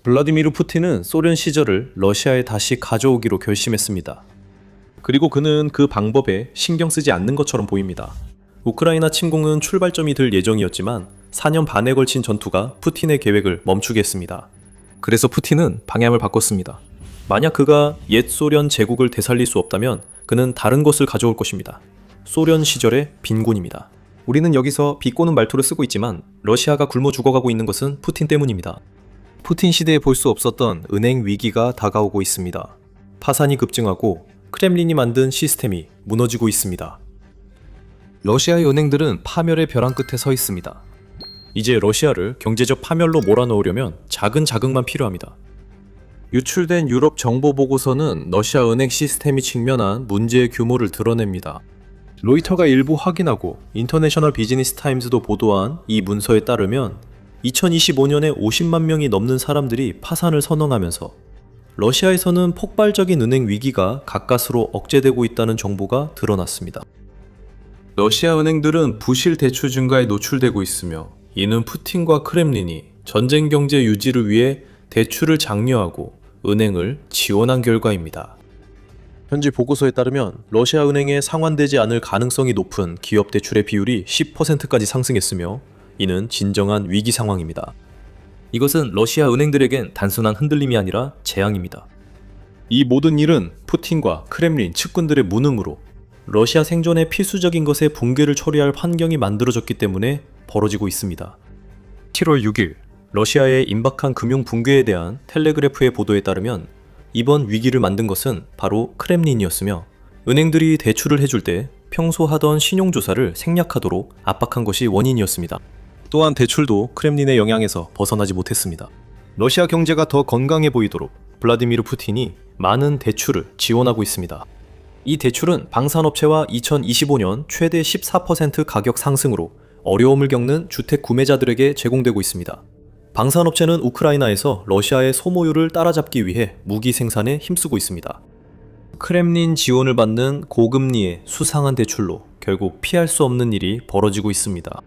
블라디미르 푸틴은 소련 시절을 러시아에 다시 가져오기로 결심했습니다. 그리고 그는 그 방법에 신경 쓰지 않는 것처럼 보입니다. 우크라이나 침공은 출발점이 될 예정이었지만 4년 반에 걸친 전투가 푸틴의 계획을 멈추게 했습니다. 그래서 푸틴은 방향을 바꿨습니다. 만약 그가 옛 소련 제국을 되살릴 수 없다면 그는 다른 것을 가져올 것입니다. 소련 시절의 빈곤입니다. 우리는 여기서 비꼬는 말투를 쓰고 있지만 러시아가 굶어 죽어가고 있는 것은 푸틴 때문입니다. 푸틴 시대에 볼 수 없었던 은행 위기가 다가오고 있습니다. 파산이 급증하고 크렘린이 만든 시스템이 무너지고 있습니다. 러시아의 은행들은 파멸의 벼랑 끝에 서 있습니다. 이제 러시아를 경제적 파멸로 몰아넣으려면 작은 자극만 필요합니다. 유출된 유럽 정보 보고서는 러시아 은행 시스템이 직면한 문제의 규모를 드러냅니다. 로이터가 일부 확인하고 인터내셔널 비즈니스 타임즈도 보도한 이 문서에 따르면 2025년에 50만 명이 넘는 사람들이 파산을 선언하면서 러시아에서는 폭발적인 은행 위기가 가까스로 억제되고 있다는 정보가 드러났습니다. 러시아 은행들은 부실 대출 증가에 노출되고 있으며 이는 푸틴과 크렘린이 전쟁 경제 유지를 위해 대출을 장려하고 은행을 지원한 결과입니다. 현지 보고서에 따르면 러시아 은행에 상환되지 않을 가능성이 높은 기업 대출의 비율이 10%까지 상승했으며 이는 진정한 위기 상황입니다. 이것은 러시아 은행들에겐 단순한 흔들림이 아니라 재앙입니다. 이 모든 일은 푸틴과 크렘린 측근들의 무능으로 러시아 생존의 필수적인 것의 붕괴를 처리할 환경이 만들어졌기 때문에 벌어지고 있습니다. 7월 6일 러시아의 임박한 금융 붕괴에 대한 텔레그래프의 보도에 따르면 이번 위기를 만든 것은 바로 크렘린이었으며 은행들이 대출을 해줄 때 평소 하던 신용조사를 생략하도록 압박한 것이 원인이었습니다. 또한 대출도 크렘린의 영향에서 벗어나지 못했습니다. 러시아 경제가 더 건강해 보이도록 블라디미르 푸틴이 많은 대출을 지원하고 있습니다. 이 대출은 방산업체와 2025년 최대 14% 가격 상승으로 어려움을 겪는 주택 구매자들에게 제공되고 있습니다. 방산업체는 우크라이나에서 러시아의 소모율을 따라잡기 위해 무기 생산에 힘쓰고 있습니다. 크렘린 지원을 받는 고금리의 수상한 대출로 결국 피할 수 없는 일이 벌어지고 있습니다.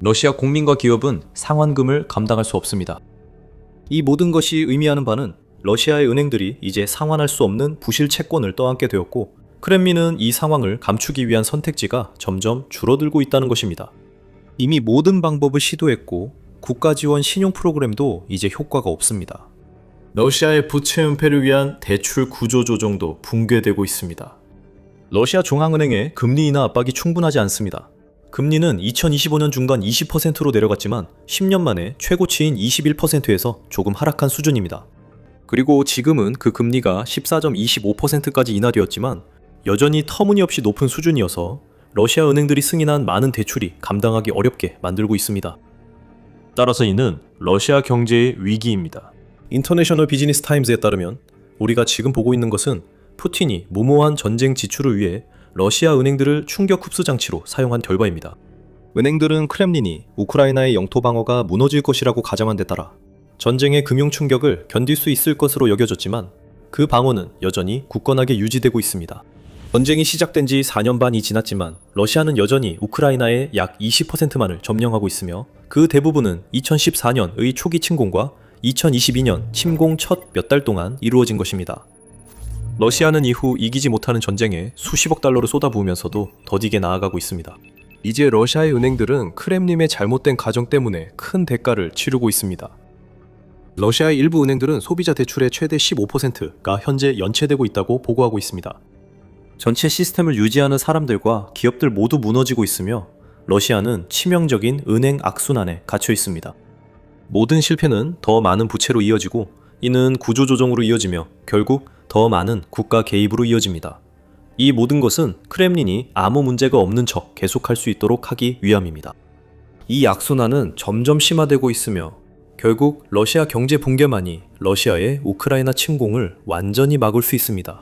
러시아 국민과 기업은 상환금을 감당할 수 없습니다. 이 모든 것이 의미하는 바는 러시아의 은행들이 이제 상환할 수 없는 부실 채권을 떠안게 되었고 크렘린은 이 상황을 감추기 위한 선택지가 점점 줄어들고 있다는 것입니다. 이미 모든 방법을 시도했고 국가 지원 신용 프로그램도 이제 효과가 없습니다. 러시아의 부채 은폐를 위한 대출 구조 조정도 붕괴되고 있습니다. 러시아 중앙은행의 금리 인하 압박이 충분하지 않습니다. 금리는 2025년 중반 20%로 내려갔지만 10년 만에 최고치인 21%에서 조금 하락한 수준입니다. 그리고 지금은 그 금리가 14.25%까지 인하되었지만 여전히 터무니없이 높은 수준이어서 러시아 은행들이 승인한 많은 대출이 감당하기 어렵게 만들고 있습니다. 따라서 이는 러시아 경제의 위기입니다. 인터내셔널 비즈니스 타임즈에 따르면 우리가 지금 보고 있는 것은 푸틴이 무모한 전쟁 지출을 위해 러시아 은행들을 충격 흡수 장치로 사용한 결과입니다. 은행들은 크렘린이 우크라이나의 영토 방어가 무너질 것이라고 가정한 데 따라 전쟁의 금융 충격을 견딜 수 있을 것으로 여겨졌지만 그 방어는 여전히 굳건하게 유지되고 있습니다. 전쟁이 시작된 지 4년 반이 지났지만 러시아는 여전히 우크라이나의 약 20%만을 점령하고 있으며 그 대부분은 2014년의 초기 침공과 2022년 침공 첫 몇 달 동안 이루어진 것입니다. 러시아는 이후 이기지 못하는 전쟁에 수십억 달러를 쏟아부으면서도 더디게 나아가고 있습니다. 이제 러시아의 은행들은 크렘린의 잘못된 가정 때문에 큰 대가를 치르고 있습니다. 러시아의 일부 은행들은 소비자 대출의 최대 15%가 현재 연체되고 있다고 보고하고 있습니다. 전체 시스템을 유지하는 사람들과 기업들 모두 무너지고 있으며 러시아는 치명적인 은행 악순환에 갇혀 있습니다. 모든 실패는 더 많은 부채로 이어지고 이는 구조조정으로 이어지며 결국 더 많은 국가 개입으로 이어집니다. 이 모든 것은 크렘린이 아무 문제가 없는 척 계속할 수 있도록 하기 위함입니다. 이 악순환은 점점 심화되고 있으며 결국 러시아 경제 붕괴만이 러시아의 우크라이나 침공을 완전히 막을 수 있습니다.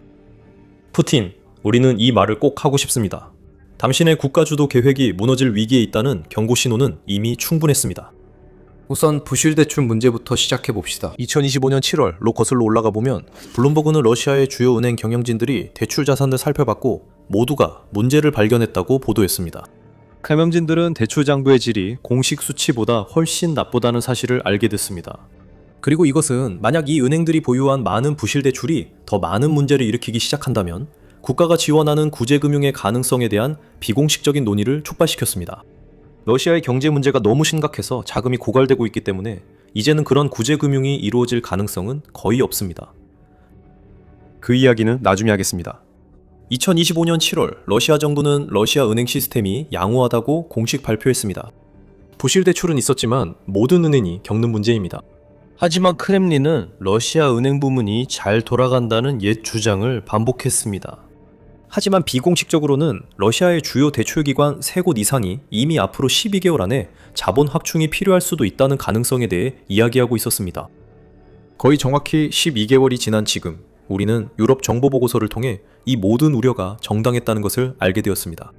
푸틴, 우리는 이 말을 꼭 하고 싶습니다. 당신의 국가주도 계획이 무너질 위기에 있다는 경고 신호는 이미 충분했습니다. 우선 부실 대출 문제부터 시작해 봅시다. 2025년 7월로 거슬러 올라가 보면 블룸버그는 러시아의 주요 은행 경영진들이 대출 자산을 살펴봤고 모두가 문제를 발견했다고 보도했습니다. 경영진들은 대출 장부의 질이 공식 수치보다 훨씬 나쁘다는 사실을 알게 됐습니다. 그리고 이것은 만약 이 은행들이 보유한 많은 부실 대출이 더 많은 문제를 일으키기 시작한다면 국가가 지원하는 구제금융의 가능성에 대한 비공식적인 논의를 촉발시켰습니다. 러시아의 경제 문제가 너무 심각해서 자금이 고갈되고 있기 때문에 이제는 그런 구제금융이 이루어질 가능성은 거의 없습니다. 그 이야기는 나중에 하겠습니다. 2025년 7월 러시아 정부는 러시아 은행 시스템이 양호하다고 공식 발표했습니다. 부실 대출은 있었지만 모든 은행이 겪는 문제입니다. 하지만 크렘린은 러시아 은행 부문이 잘 돌아간다는 옛 주장을 반복했습니다. 하지만 비공식적으로는 러시아의 주요 대출기관 3곳 이상이 이미 앞으로 12개월 안에 자본 확충이 필요할 수도 있다는 가능성에 대해 이야기하고 있었습니다. 거의 정확히 12개월이 지난 지금 우리는 유럽 정보 보고서를 통해 이 모든 우려가 정당했다는 것을 알게 되었습니다.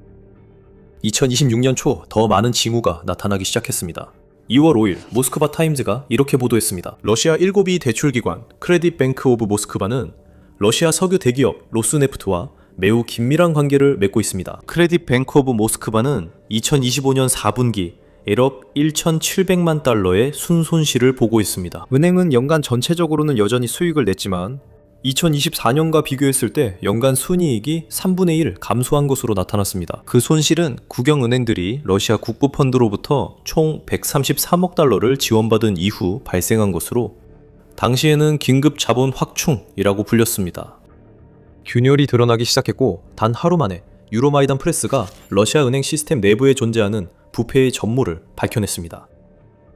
2026년 초 더 많은 징후가 나타나기 시작했습니다. 2월 5일 모스크바 타임즈가 이렇게 보도했습니다. 러시아 7위 대출기관 크레딧 뱅크 오브 모스크바는 러시아 석유 대기업 로스네프트와 매우 긴밀한 관계를 맺고 있습니다. 크레딧 뱅크 오브 모스크바는 2025년 4분기 일억 1,700만 달러의 순손실을 보고 있습니다. 은행은 연간 전체적으로는 여전히 수익을 냈지만 2024년과 비교했을 때 연간 순이익이 3분의 1 감소한 것으로 나타났습니다. 그 손실은 국영은행들이 러시아 국부펀드로부터 총 133억 달러를 지원받은 이후 발생한 것으로 당시에는 긴급 자본 확충이라고 불렸습니다. 균열이 드러나기 시작했고 단 하루 만에 유로마이단 프레스가 러시아 은행 시스템 내부에 존재하는 부패의 전모를 밝혀냈습니다.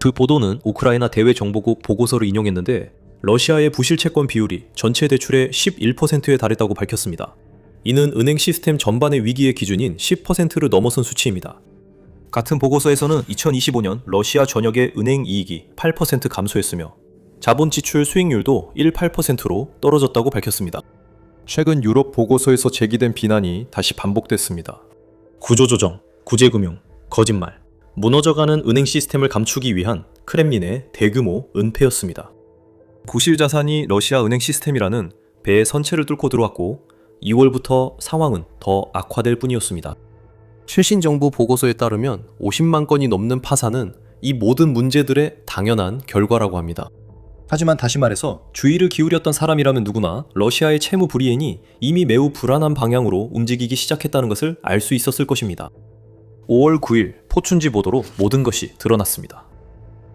그 보도는 우크라이나 대외정보국 보고서를 인용했는데 러시아의 부실 채권 비율이 전체 대출의 11%에 달했다고 밝혔습니다. 이는 은행 시스템 전반의 위기의 기준인 10%를 넘어선 수치입니다. 같은 보고서에서는 2025년 러시아 전역의 은행 이익이 8% 감소했으며 자본 지출 수익률도 18%로 떨어졌다고 밝혔습니다. 최근 유럽 보고서에서 제기된 비난이 다시 반복됐습니다. 구조조정, 구제금융, 거짓말, 무너져가는 은행 시스템을 감추기 위한 크렘린의 대규모 은폐였습니다. 부실 자산이 러시아 은행 시스템이라는 배의 선체를 뚫고 들어왔고 2월부터 상황은 더 악화될 뿐이었습니다. 최신 정부 보고서에 따르면 50만 건이 넘는 파산은 이 모든 문제들의 당연한 결과라고 합니다. 하지만 다시 말해서 주의를 기울였던 사람이라면 누구나 러시아의 채무 불이행이 이미 매우 불안한 방향으로 움직이기 시작했다는 것을 알 수 있었을 것입니다. 5월 9일 포춘지 보도로 모든 것이 드러났습니다.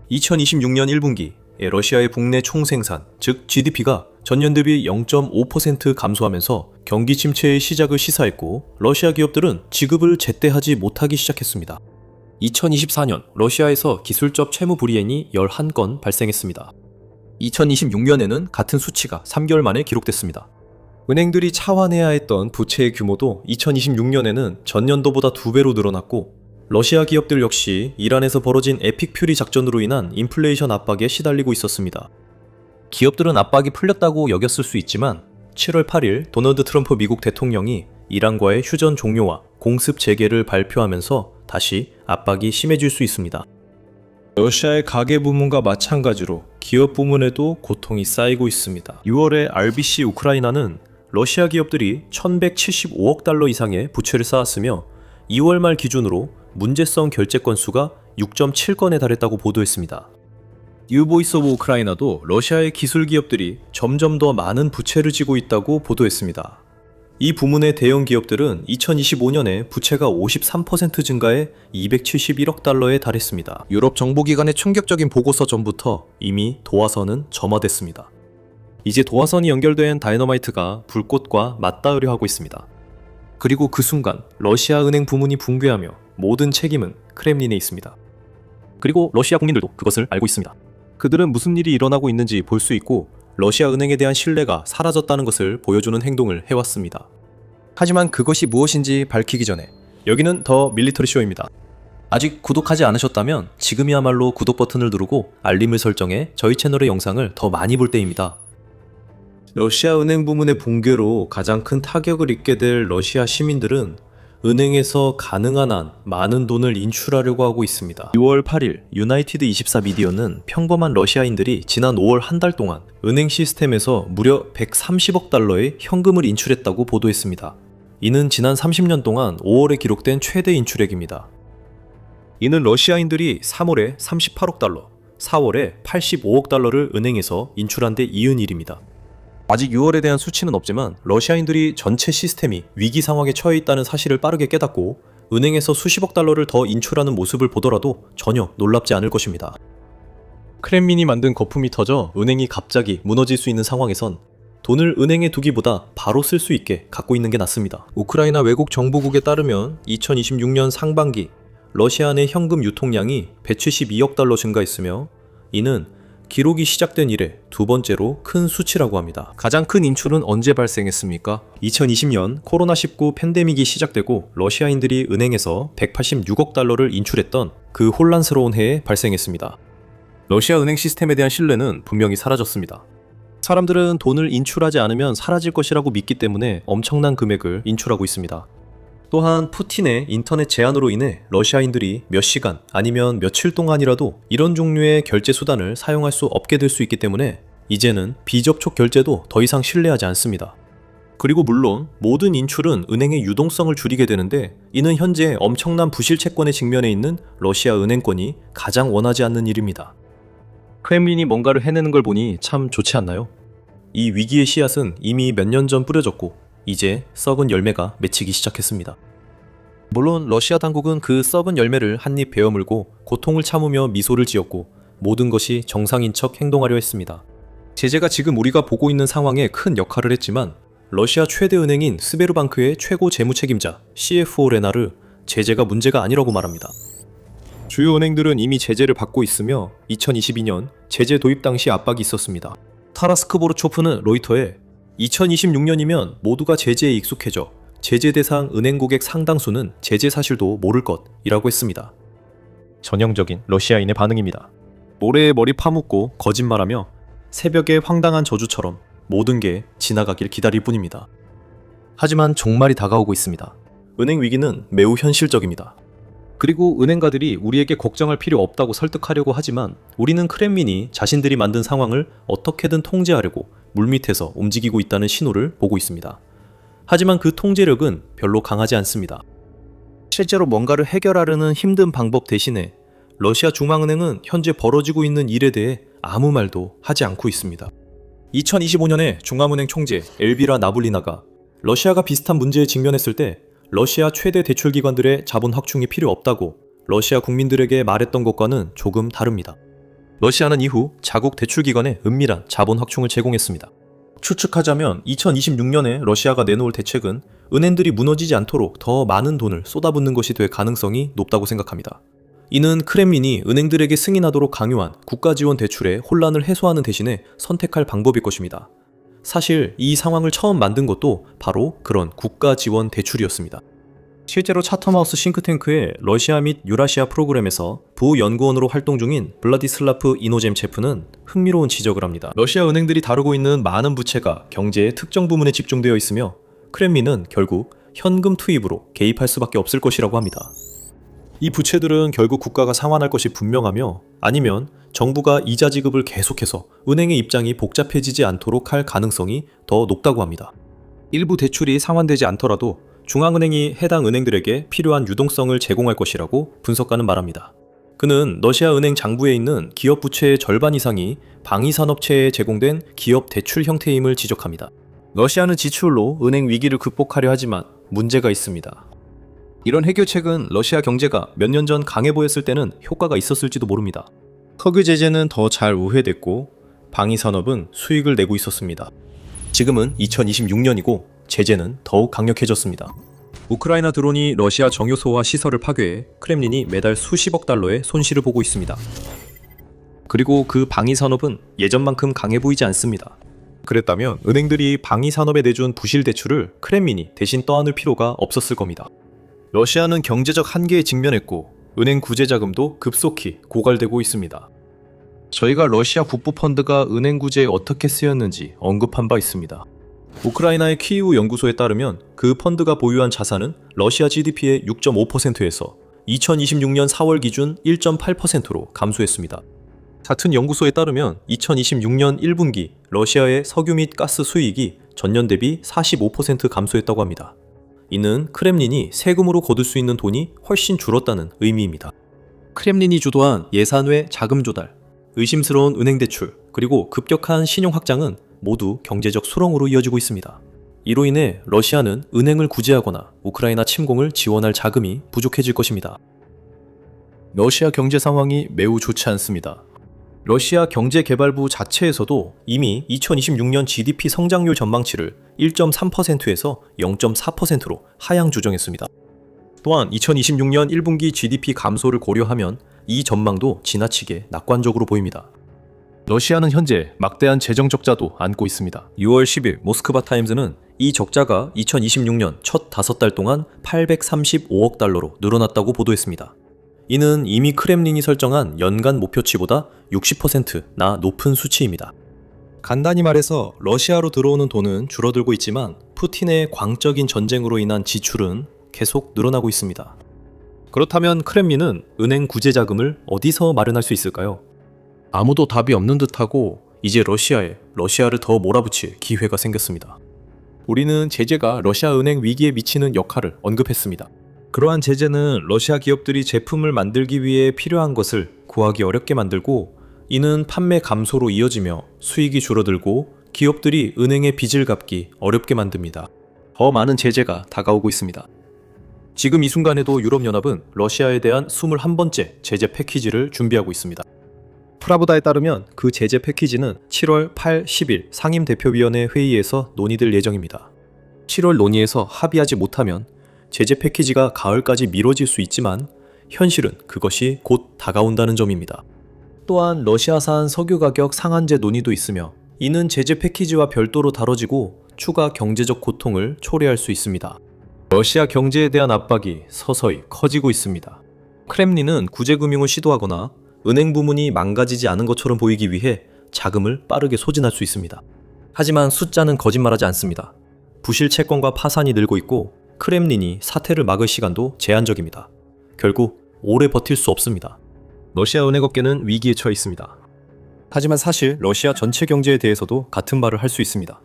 2026년 1분기 러시아의 국내 총생산, 즉 GDP가 전년 대비 0.5% 감소하면서 경기 침체의 시작을 시사했고 러시아 기업들은 지급을 제때 하지 못하기 시작했습니다. 2024년 러시아에서 기술적 채무 불이행이 11건 발생했습니다. 2026년에는 같은 수치가 3개월 만에 기록됐습니다. 은행들이 차환해야 했던 부채의 규모도 2026년에는 전년도보다 2배로 늘어났고 러시아 기업들 역시 이란에서 벌어진 에픽 퓨리 작전으로 인한 인플레이션 압박에 시달리고 있었습니다. 기업들은 압박이 풀렸다고 여겼을 수 있지만 7월 8일 도널드 트럼프 미국 대통령이 이란과의 휴전 종료와 공습 재개를 발표하면서 다시 압박이 심해질 수 있습니다. 러시아의 가계 부문과 마찬가지로 기업 부문에도 고통이 쌓이고 있습니다. 6월에 RBC 우크라이나는 러시아 기업들이 1175억 달러 이상의 부채를 쌓았으며 2월 말 기준으로 문제성 결제 건수가 6.7건에 달했다고 보도했습니다. 뉴보이스 오브 우크라이나도 러시아의 기술 기업들이 점점 더 많은 부채를 지고 있다고 보도했습니다. 이 부문의 대형 기업들은 2025년에 부채가 53% 증가해 271억 달러에 달했습니다. 유럽 정보기관의 충격적인 보고서 전부터 이미 도화선은 점화됐습니다. 이제 도화선이 연결된 다이너마이트가 불꽃과 맞닿으려 하고 있습니다. 그리고 그 순간 러시아 은행 부문이 붕괴하며 모든 책임은 크렘린에 있습니다. 그리고 러시아 국민들도 그것을 알고 있습니다. 그들은 무슨 일이 일어나고 있는지 볼 수 있고 러시아 은행에 대한 신뢰가 사라졌다는 것을 보여주는 행동을 해왔습니다. 하지만 그것이 무엇인지 밝히기 전에 여기는 더 밀리터리 쇼입니다. 아직 구독하지 않으셨다면 지금이야말로 구독 버튼을 누르고 알림을 설정해 저희 채널의 영상을 더 많이 볼 때입니다. 러시아 은행 부문의 붕괴로 가장 큰 타격을 입게 될 러시아 시민들은 은행에서 가능한 한 많은 돈을 인출하려고 하고 있습니다. 6월 8일 유나이티드 24 미디어는 평범한 러시아인들이 지난 5월 한 달 동안 은행 시스템에서 무려 130억 달러의 현금을 인출했다고 보도했습니다. 이는 지난 30년 동안 5월에 기록된 최대 인출액입니다. 이는 러시아인들이 3월에 38억 달러, 4월에 85억 달러를 은행에서 인출한 데 이은 일입니다. 아직 6월에 대한 수치는 없지만 러시아인들이 전체 시스템이 위기 상황에 처해 있다는 사실을 빠르게 깨닫고 은행에서 수십억 달러를 더 인출하는 모습을 보더라도 전혀 놀랍지 않을 것입니다. 크렘린이 만든 거품이 터져 은행이 갑자기 무너질 수 있는 상황에선 돈을 은행에 두기보다 바로 쓸 수 있게 갖고 있는 게 낫습니다. 우크라이나 외국 정보국에 따르면 2026년 상반기 러시아 내 현금 유통량이 172억 달러 증가했으며 이는 기록이 시작된 이래 두 번째로 큰 수치라고 합니다. 가장 큰 인출은 언제 발생했습니까? 2020년 코로나19 팬데믹이 시작되고 러시아인들이 은행에서 186억 달러를 인출했던 그 혼란스러운 해에 발생했습니다. 러시아 은행 시스템에 대한 신뢰는 분명히 사라졌습니다. 사람들은 돈을 인출하지 않으면 사라질 것이라고 믿기 때문에 엄청난 금액을 인출하고 있습니다. 또한 푸틴의 인터넷 제한으로 인해 러시아인들이 몇 시간 아니면 며칠 동안이라도 이런 종류의 결제 수단을 사용할 수 없게 될 수 있기 때문에 이제는 비접촉 결제도 더 이상 신뢰하지 않습니다. 그리고 물론 모든 인출은 은행의 유동성을 줄이게 되는데 이는 현재 엄청난 부실 채권에 직면해 있는 러시아 은행권이 가장 원하지 않는 일입니다. 크렘린이 뭔가를 해내는 걸 보니 참 좋지 않나요? 이 위기의 씨앗은 이미 몇 년 전 뿌려졌고 이제 썩은 열매가 맺히기 시작했습니다. 물론 러시아 당국은 그 썩은 열매를 한입 베어물고 고통을 참으며 미소를 지었고 모든 것이 정상인 척 행동하려 했습니다. 제재가 지금 우리가 보고 있는 상황에 큰 역할을 했지만 러시아 최대 은행인 스베르방크의 최고 재무책임자 CFO 레나르 제재가 문제가 아니라고 말합니다. 주요 은행들은 이미 제재를 받고 있으며 2022년 제재 도입 당시 압박이 있었습니다. 타라스 크보르초프는 로이터에 2026년이면 모두가 제재에 익숙해져 제재 대상 은행 고객 상당수는 제재 사실도 모를 것이라고 했습니다. 전형적인 러시아인의 반응입니다. 모래에 머리 파묻고 거짓말하며 새벽의 황당한 저주처럼 모든 게 지나가길 기다릴 뿐입니다. 하지만 종말이 다가오고 있습니다. 은행 위기는 매우 현실적입니다. 그리고 은행가들이 우리에게 걱정할 필요 없다고 설득하려고 하지만 우리는 크렘린이 자신들이 만든 상황을 어떻게든 통제하려고 물밑에서 움직이고 있다는 신호를 보고 있습니다. 하지만 그 통제력은 별로 강하지 않습니다. 실제로 뭔가를 해결하려는 힘든 방법 대신에 러시아 중앙은행은 현재 벌어지고 있는 일에 대해 아무 말도 하지 않고 있습니다. 2025년에 중앙은행 총재 엘비라 나블리나가 러시아가 비슷한 문제에 직면했을 때 러시아 최대 대출기관들의 자본 확충이 필요 없다고 러시아 국민들에게 말했던 것과는 조금 다릅니다. 러시아는 이후 자국 대출기관에 은밀한 자본 확충을 제공했습니다. 추측하자면 2026년에 러시아가 내놓을 대책은 은행들이 무너지지 않도록 더 많은 돈을 쏟아붓는 것이 될 가능성이 높다고 생각합니다. 이는 크렘린이 은행들에게 승인하도록 강요한 국가지원 대출의 혼란을 해소하는 대신에 선택할 방법일 것입니다. 사실 이 상황을 처음 만든 것도 바로 그런 국가지원 대출이었습니다. 실제로 차텀하우스 싱크탱크의 러시아 및 유라시아 프로그램에서 부연구원으로 활동 중인 블라디슬라프 이노젬체프는 흥미로운 지적을 합니다. 러시아 은행들이 다루고 있는 많은 부채가 경제의 특정 부문에 집중되어 있으며 크렘린은 결국 현금 투입으로 개입할 수밖에 없을 것이라고 합니다. 이 부채들은 결국 국가가 상환할 것이 분명하며 아니면 정부가 이자 지급을 계속해서 은행의 입장이 복잡해지지 않도록 할 가능성이 더 높다고 합니다. 일부 대출이 상환되지 않더라도 중앙은행이 해당 은행들에게 필요한 유동성을 제공할 것이라고 분석가는 말합니다. 그는 러시아 은행 장부에 있는 기업 부채의 절반 이상이 방위산업체에 제공된 기업 대출 형태임을 지적합니다. 러시아는 지출로 은행 위기를 극복하려 하지만 문제가 있습니다. 이런 해결책은 러시아 경제가 몇 년 전 강해 보였을 때는 효과가 있었을지도 모릅니다. 석유 제재는 더 잘 우회됐고 방위산업은 수익을 내고 있었습니다. 지금은 2026년이고 제재는 더욱 강력해졌습니다. 우크라이나 드론이 러시아 정유소와 시설을 파괴해 크렘린이 매달 수십억 달러의 손실을 보고 있습니다. 그리고 그 방위산업은 예전만큼 강해 보이지 않습니다. 그랬다면 은행들이 방위산업에 내준 부실 대출을 크렘린이 대신 떠안을 필요가 없었을 겁니다. 러시아는 경제적 한계에 직면했고 은행 구제 자금도 급속히 고갈되고 있습니다. 저희가 러시아 국부 펀드가 은행 구제에 어떻게 쓰였는지 언급한 바 있습니다. 우크라이나의 키이우 연구소에 따르면 그 펀드가 보유한 자산은 러시아 GDP의 6.5%에서 2026년 4월 기준 1.8%로 감소했습니다. 같은 연구소에 따르면 2026년 1분기 러시아의 석유 및 가스 수익이 전년 대비 45% 감소했다고 합니다. 이는 크렘린이 세금으로 거둘 수 있는 돈이 훨씬 줄었다는 의미입니다. 크렘린이 주도한 예산 외 자금 조달, 의심스러운 은행 대출, 그리고 급격한 신용 확장은 모두 경제적 수렁으로 이어지고 있습니다. 이로 인해 러시아는 은행을 구제하거나 우크라이나 침공을 지원할 자금이 부족해질 것입니다. 러시아 경제 상황이 매우 좋지 않습니다. 러시아 경제개발부 자체에서도 이미 2026년 GDP 성장률 전망치를 1.3%에서 0.4%로 하향 조정했습니다. 또한 2026년 1분기 GDP 감소를 고려하면 이 전망도 지나치게 낙관적으로 보입니다. 러시아는 현재 막대한 재정 적자도 안고 있습니다. 6월 10일 모스크바 타임즈는 이 적자가 2026년 첫 5달 동안 835억 달러로 늘어났다고 보도했습니다. 이는 이미 크렘린이 설정한 연간 목표치보다 60%나 높은 수치입니다. 간단히 말해서 러시아로 들어오는 돈은 줄어들고 있지만 푸틴의 광적인 전쟁으로 인한 지출은 계속 늘어나고 있습니다. 그렇다면 크렘린은 은행 구제 자금을 어디서 마련할 수 있을까요? 아무도 답이 없는 듯하고 이제 러시아를 더 몰아붙일 기회가 생겼습니다. 우리는 제재가 러시아 은행 위기에 미치는 역할을 언급했습니다. 그러한 제재는 러시아 기업들이 제품을 만들기 위해 필요한 것을 구하기 어렵게 만들고, 이는 판매 감소로 이어지며 수익이 줄어들고 기업들이 은행의 빚을 갚기 어렵게 만듭니다. 더 많은 제재가 다가오고 있습니다. 지금 이 순간에도 유럽연합은 러시아에 대한 21번째 제재 패키지를 준비하고 있습니다. 프라보다에 따르면 그 제재 패키지는 7월 8, 10일 상임대표위원회 회의에서 논의될 예정입니다. 7월 논의에서 합의하지 못하면 제재 패키지가 가을까지 미뤄질 수 있지만 현실은 그것이 곧 다가온다는 점입니다. 또한 러시아산 석유 가격 상한제 논의도 있으며 이는 제재 패키지와 별도로 다뤄지고 추가 경제적 고통을 초래할 수 있습니다. 러시아 경제에 대한 압박이 서서히 커지고 있습니다. 크렘린은 구제금융을 시도하거나 은행 부문이 망가지지 않은 것처럼 보이기 위해 자금을 빠르게 소진할 수 있습니다. 하지만 숫자는 거짓말하지 않습니다. 부실 채권과 파산이 늘고 있고 크렘린이 사태를 막을 시간도 제한적입니다. 결국 오래 버틸 수 없습니다. 러시아 은행업계는 위기에 처해 있습니다. 하지만 사실 러시아 전체 경제에 대해서도 같은 말을 할 수 있습니다.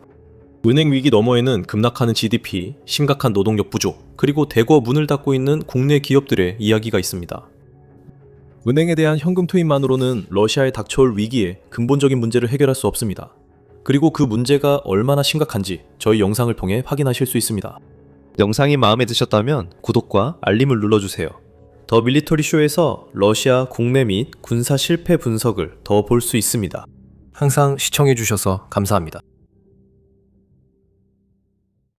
은행 위기 너머에는 급락하는 GDP, 심각한 노동력 부족, 그리고 대거 문을 닫고 있는 국내 기업들의 이야기가 있습니다. 은행에 대한 현금 투입만으로는 러시아에 닥쳐올 위기에 근본적인 문제를 해결할 수 없습니다. 그리고 그 문제가 얼마나 심각한지 저희 영상을 통해 확인하실 수 있습니다. 영상이 마음에 드셨다면 구독과 알림을 눌러주세요. 더 밀리터리 쇼에서 러시아 국내 및 군사 실패 분석을 더 볼 수 있습니다. 항상 시청해주셔서 감사합니다.